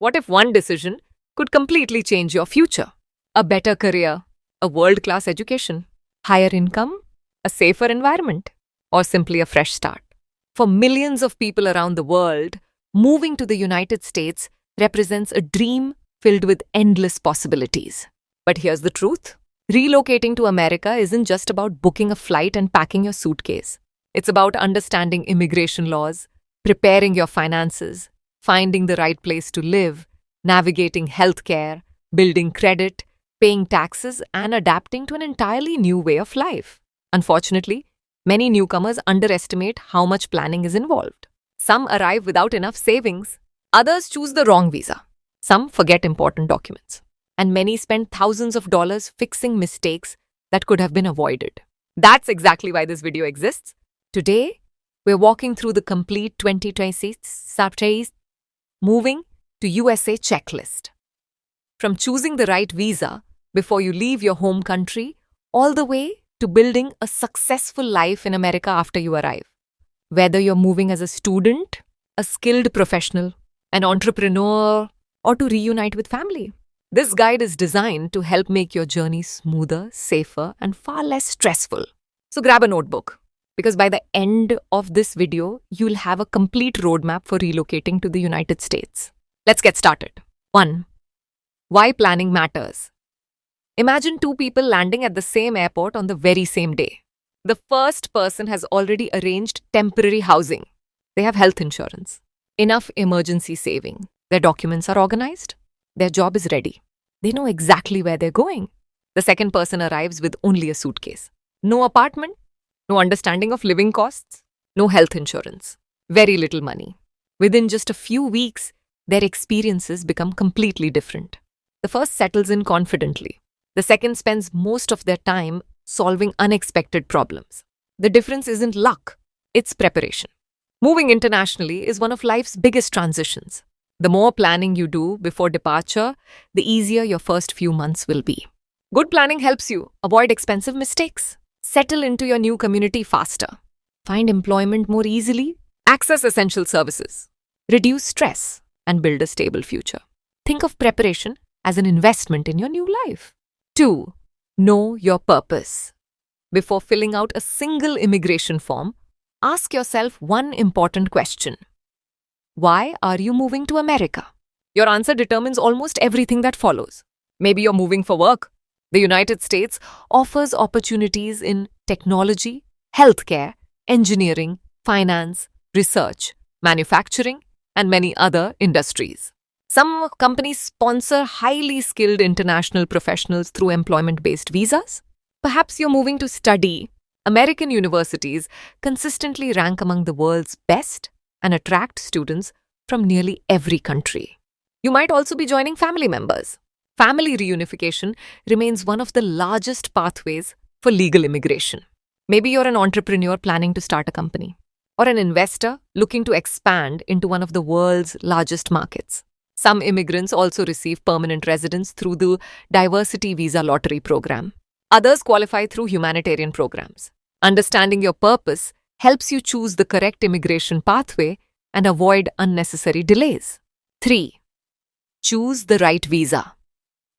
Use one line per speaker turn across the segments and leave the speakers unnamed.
What if one decision could completely change your future? A better career, a world-class education, higher income, a safer environment, or simply a fresh start? For millions of people around the world, moving to the United States represents a dream filled with endless possibilities. But here's the truth. Relocating to America isn't just about booking a flight and packing your suitcase. It's about understanding immigration laws, preparing your finances, finding the right place to live, navigating healthcare, building credit, paying taxes, and adapting to an entirely new way of life. Unfortunately, many newcomers underestimate how much planning is involved. Some arrive without enough savings. Others choose the wrong visa. Some forget important documents. And many spend thousands of dollars fixing mistakes that could have been avoided. That's exactly why this video exists. Today, we're walking through the complete 2026 moving to USA checklist. From choosing the right visa before you leave your home country, all the way to building a successful life in America after you arrive. Whether you're moving as a student, a skilled professional, an entrepreneur, or to reunite with family. This guide is designed to help make your journey smoother, safer, and far less stressful. So grab a notebook, because by the end of this video, you'll have a complete roadmap for relocating to the United States. Let's get started. 1. Why planning matters. Imagine two people landing at the same airport on the very same day. The first person has already arranged temporary housing. They have health insurance, enough emergency saving. Their documents are organized. Their job is ready. They know exactly where they're going. The second person arrives with only a suitcase. No apartment, no understanding of living costs, no health insurance, very little money. Within just a few weeks, their experiences become completely different. The first settles in confidently. The second spends most of their time solving unexpected problems. The difference isn't luck, it's preparation. Moving internationally is one of life's biggest transitions. The more planning you do before departure, the easier your first few months will be. Good planning helps you avoid expensive mistakes, settle into your new community faster, find employment more easily, access essential services, reduce stress, and build a stable future. Think of preparation as an investment in your new life. 2. Know your purpose. Before filling out a single immigration form, ask yourself one important question. Why are you moving to America? Your answer determines almost everything that follows. Maybe you're moving for work. The United States offers opportunities in technology, healthcare, engineering, finance, research, manufacturing, and many other industries. Some companies sponsor highly skilled international professionals through employment-based visas. Perhaps you're moving to study. American universities consistently rank among the world's best and attract students from nearly every country. You might also be joining family members. Family reunification remains one of the largest pathways for legal immigration. Maybe you're an entrepreneur planning to start a company, or an investor looking to expand into one of the world's largest markets. Some immigrants also receive permanent residence through the Diversity Visa Lottery program. Others qualify through humanitarian programs. Understanding your purpose helps you choose the correct immigration pathway and avoid unnecessary delays. 3. Choose the right visa.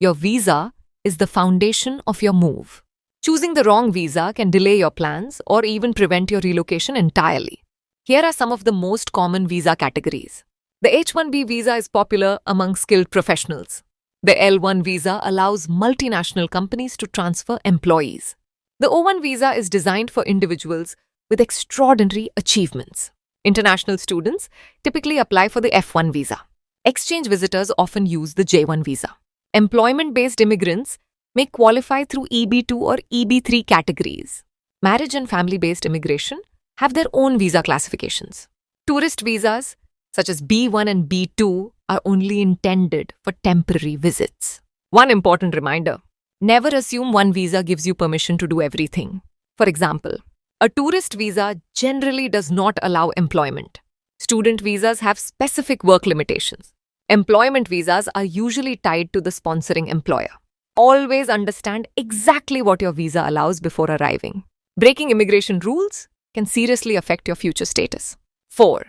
Your visa is the foundation of your move. Choosing the wrong visa can delay your plans or even prevent your relocation entirely. Here are some of the most common visa categories. The H-1B visa is popular among skilled professionals. The L-1 visa allows multinational companies to transfer employees. The O-1 visa is designed for individuals with extraordinary achievements. International students typically apply for the F-1 visa. Exchange visitors often use the J-1 visa. Employment-based immigrants may qualify through EB-2 or EB-3 categories. Marriage and family-based immigration have their own visa classifications. Tourist visas, such as B-1 and B-2, are only intended for temporary visits. One important reminder: never assume one visa gives you permission to do everything. For example, a tourist visa generally does not allow employment. Student visas have specific work limitations. Employment visas are usually tied to the sponsoring employer. Always understand exactly what your visa allows before arriving. Breaking immigration rules can seriously affect your future status. 4.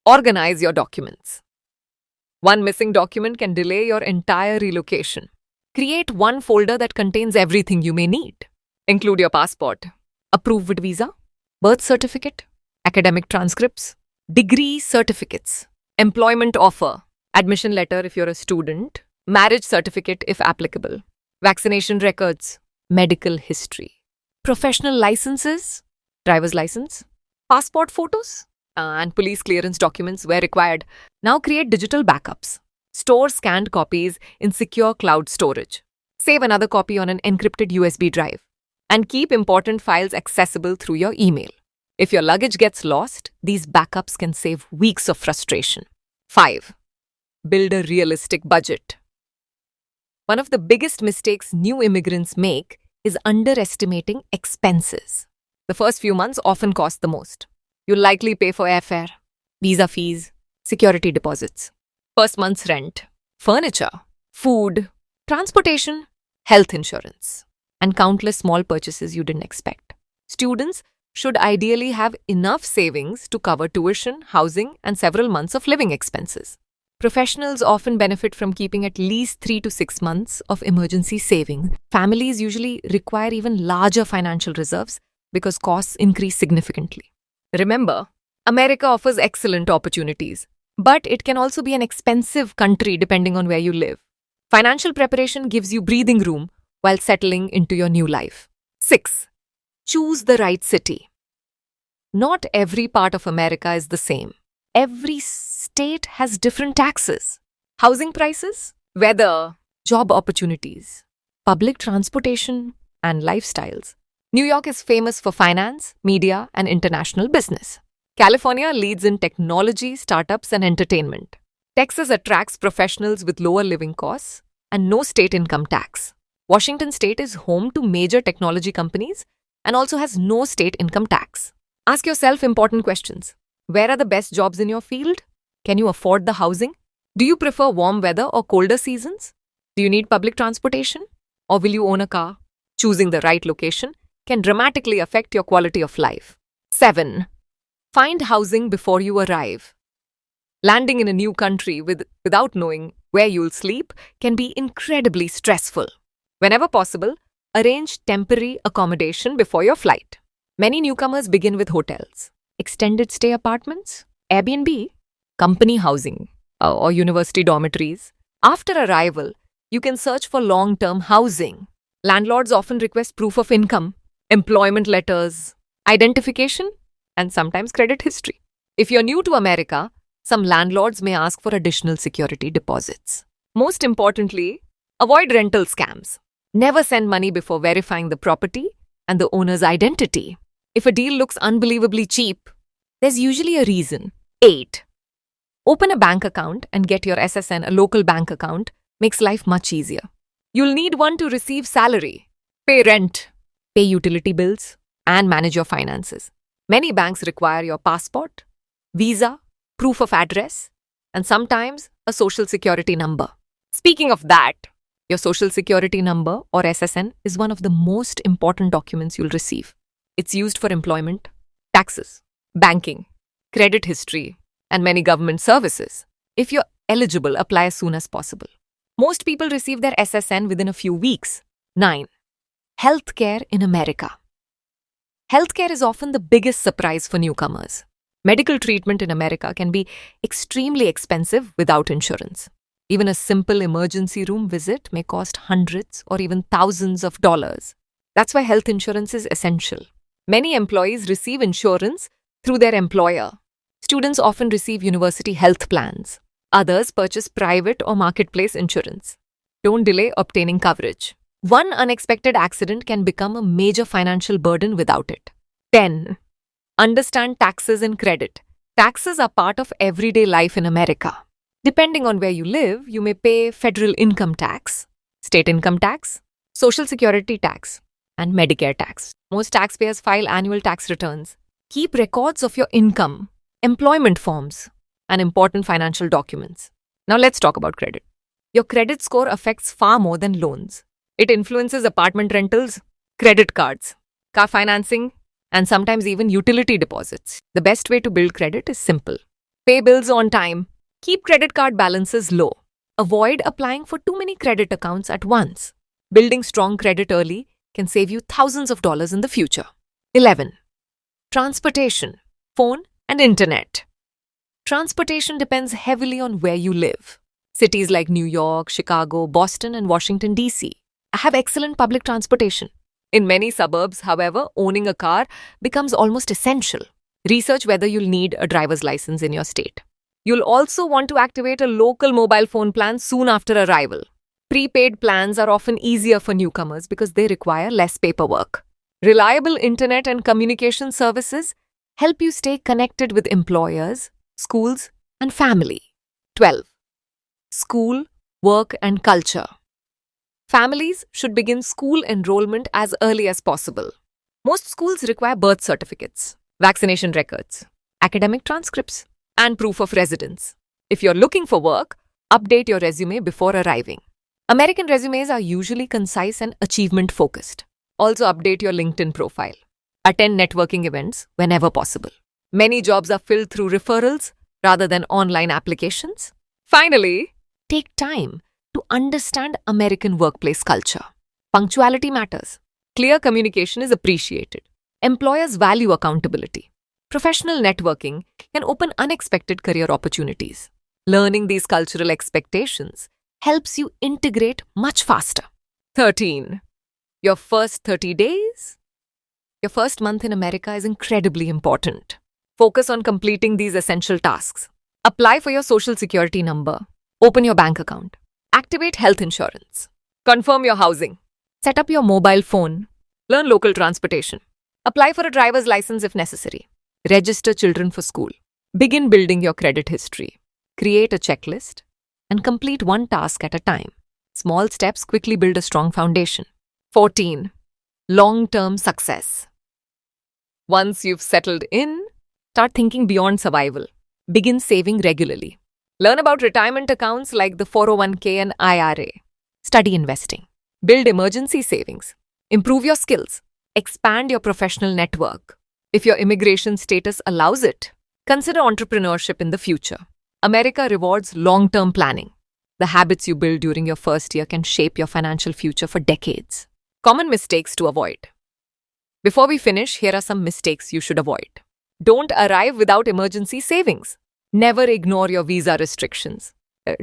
Organize your documents. One missing document can delay your entire relocation. Create one folder that contains everything you may need. Include your passport, approved visa, birth certificate, academic transcripts, degree certificates, employment offer, admission letter if you're a student, marriage certificate if applicable, vaccination records, medical history, professional licenses, driver's license, passport photos, and police clearance documents where required. Now create digital backups. Store scanned copies in secure cloud storage. Save another copy on an encrypted USB drive. And keep important files accessible through your email. If your luggage gets lost, these backups can save weeks of frustration. 5. Build a realistic budget. One of the biggest mistakes new immigrants make is underestimating expenses. The first few months often cost the most. You'll likely pay for airfare, visa fees, security deposits, first month's rent, furniture, food, transportation, health insurance, and countless small purchases you didn't expect. Students should ideally have enough savings to cover tuition, housing, and several months of living expenses. Professionals often benefit from keeping at least 3 to 6 months of emergency savings. Families usually require even larger financial reserves because costs increase significantly. Remember, America offers excellent opportunities, but it can also be an expensive country depending on where you live. Financial preparation gives you breathing room while settling into your new life. 6. Choose the right city. Not every part of America is the same. Every state has different taxes, housing prices, weather, job opportunities, public transportation, and lifestyles. New York is famous for finance, media, and international business. California leads in technology, startups, and entertainment. Texas attracts professionals with lower living costs and no state income tax. Washington state is home to major technology companies and also has no state income tax. Ask yourself important questions. Where are the best jobs in your field? Can you afford the housing? Do you prefer warm weather or colder seasons? Do you need public transportation? Or will you own a car? Choosing the right location can dramatically affect your quality of life. 7. Find housing before you arrive. Landing in a new country without knowing where you'll sleep can be incredibly stressful. Whenever possible, arrange temporary accommodation before your flight. Many newcomers begin with hotels, extended stay apartments, Airbnb, company housing, or university dormitories. After arrival, you can search for long-term housing. Landlords often request proof of income, employment letters, identification, and sometimes credit history. If you're new to America, some landlords may ask for additional security deposits. Most importantly, avoid rental scams. Never send money before verifying the property and the owner's identity. If a deal looks unbelievably cheap, there's usually a reason. 8. Open a bank account and get your SSN, a local bank account, makes life much easier. You'll need one to receive salary, pay rent, pay utility bills, and manage your finances. Many banks require your passport, visa, proof of address, and sometimes a social security number. Speaking of that, your social security number or SSN is one of the most important documents you'll receive. It's used for employment, taxes, banking, credit history, and many government services. If you're eligible, apply as soon as possible. Most people receive their SSN within a few weeks. 9. Healthcare in America. Healthcare is often the biggest surprise for newcomers. Medical treatment in America can be extremely expensive without insurance. Even a simple emergency room visit may cost hundreds or even thousands of dollars. That's why health insurance is essential. Many employees receive insurance through their employer. Students often receive university health plans. Others purchase private or marketplace insurance. Don't delay obtaining coverage. One unexpected accident can become a major financial burden without it. 10. Understand taxes and credit. Taxes are part of everyday life in America. Depending on where you live, you may pay federal income tax, state income tax, social security tax, and Medicare tax. Most taxpayers file annual tax returns. Keep records of your income, employment forms, and important financial documents. Now let's talk about credit. Your credit score affects far more than loans. It influences apartment rentals, credit cards, car financing, and sometimes even utility deposits. The best way to build credit is simple. Pay bills on time, Keep credit card balances low. Avoid applying for too many credit accounts at once. Building strong credit early can save you thousands of dollars in the future. 11. Transportation, phone, and internet. Transportation depends heavily on where you live. Cities like New York, Chicago, Boston, and Washington, D.C. have excellent public transportation. In many suburbs, however, owning a car becomes almost essential. Research whether you'll need a driver's license in your state. You'll also want to activate a local mobile phone plan soon after arrival. Prepaid plans are often easier for newcomers because they require less paperwork. Reliable internet and communication services help you stay connected with employers, schools, and family. 12. School, work, and culture. Families should begin school enrollment as early as possible. Most schools require birth certificates, vaccination records, academic transcripts, and proof of residence. If you're looking for work, update your resume before arriving. American resumes are usually concise and achievement-focused. Also update your LinkedIn profile. Attend networking events whenever possible. Many jobs are filled through referrals rather than online applications. Finally, take time to understand American workplace culture. Punctuality matters. Clear communication is appreciated. Employers value accountability. Professional networking can open unexpected career opportunities. Learning these cultural expectations helps you integrate much faster. 13. Your first 30 days? Your first month in America is incredibly important. Focus on completing these essential tasks. Apply for your social security number. Open your bank account. Activate health insurance. Confirm your housing. Set up your mobile phone. Learn local transportation. Apply for a driver's license if necessary. Register children for school. Begin building your credit history. Create a checklist and complete one task at a time. Small steps quickly build a strong foundation. 14. Long-term success. Once you've settled in, start thinking beyond survival. Begin saving regularly. Learn about retirement accounts like the 401k and IRA. Study investing. Build emergency savings. Improve your skills. Expand your professional network. If your immigration status allows it, consider entrepreneurship in the future. America rewards long-term planning. The habits you build during your first year can shape your financial future for decades. Common mistakes to avoid. Before we finish, here are some mistakes you should avoid. Don't arrive without emergency savings. Never ignore your visa restrictions.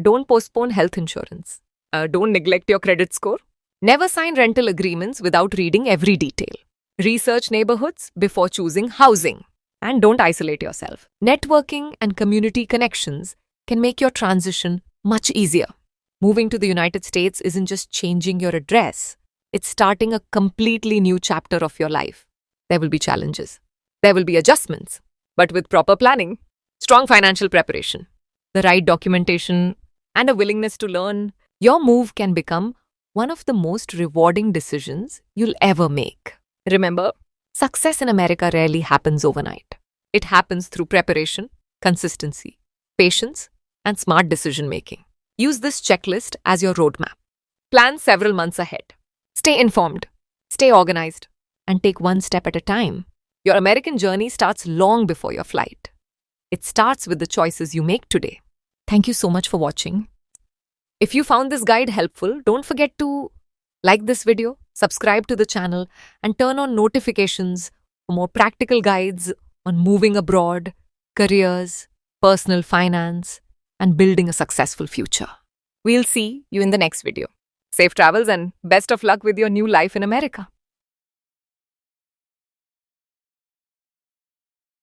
Don't postpone health insurance. Don't neglect your credit score. Never sign rental agreements without reading every detail. Research neighborhoods before choosing housing. And don't isolate yourself. Networking and community connections can make your transition much easier. Moving to the United States isn't just changing your address. It's starting a completely new chapter of your life. There will be challenges. There will be adjustments. But with proper planning, strong financial preparation, the right documentation, and a willingness to learn, your move can become one of the most rewarding decisions you'll ever make. Remember, success in America rarely happens overnight. It happens through preparation, consistency, patience, and smart decision-making. Use this checklist as your roadmap. Plan several months ahead. Stay informed, stay organized, and take one step at a time. Your American journey starts long before your flight. It starts with the choices you make today. Thank you so much for watching. If you found this guide helpful, don't forget to like this video, subscribe to the channel, and turn on notifications for more practical guides on moving abroad, careers, personal finance, and building a successful future. We'll see you in the next video. Safe travels and best of luck with your new life in America.